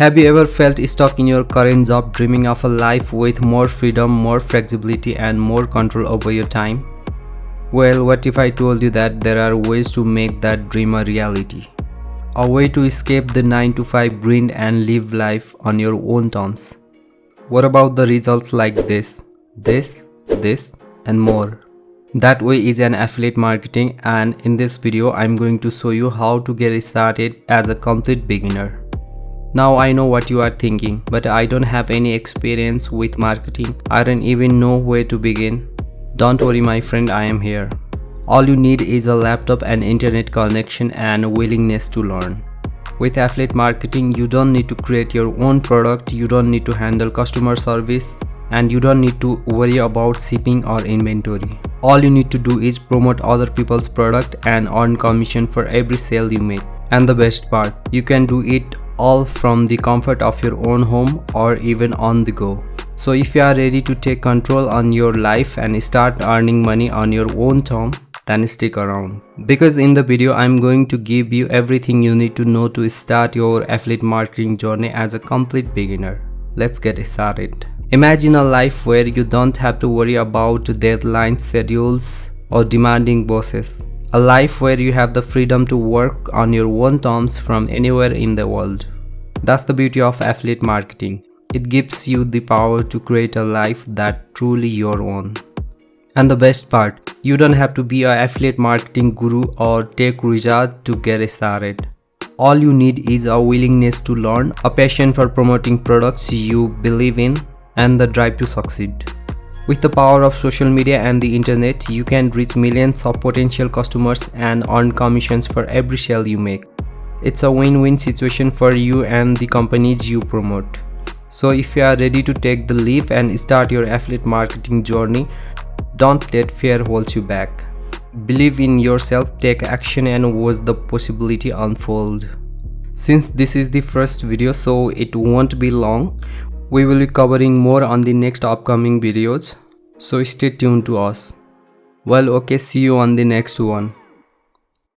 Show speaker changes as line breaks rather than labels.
Have you ever felt stuck in your current job dreaming of a life with more freedom, more flexibility and more control over your time? Well, what if I told you that there are ways to make that dream a reality? A way to escape the 9 to 5 grind and live life on your own terms. What about the results like this, and more? That way is an affiliate marketing, and in this video I'm going to show you how to get started as a complete beginner. Now I know what you are thinking, but I don't have any experience with marketing. I don't even know where to begin. Don't worry my friend, I am here. All you need is a laptop and internet connection and a willingness to learn. With affiliate marketing, you don't need to create your own product, you don't need to handle customer service, and you don't need to worry about shipping or inventory. All you need to do is promote other people's product and earn commission for every sale you make. And the best part, you can do it all from the comfort of your own home or even on the go. So if you are ready to take control on your life and start earning money on your own term, then stick around. Because in the video I'm going to give you everything you need to know to start your affiliate marketing journey as a complete beginner. Let's get started. Imagine a life where you don't have to worry about deadline schedules or demanding bosses. A life where you have the freedom to work on your own terms from anywhere in the world. That's the beauty of affiliate marketing. It gives you the power to create a life that's truly your own. And the best part, you don't have to be an affiliate marketing guru or tech wizard to get started. All you need is a willingness to learn, a passion for promoting products you believe in, and the drive to succeed. With the power of social media and the internet, you can reach millions of potential customers and earn commissions for every sale you make. It's a win-win situation for you and the companies you promote. So if you are ready to take the leap and start your affiliate marketing journey, don't let fear hold you back. Believe in yourself, take action and watch the possibility unfold. Since this is the first video, so it won't be long. We will be covering more on the next upcoming videos, so stay tuned to us. Well, okay, see you on the next one.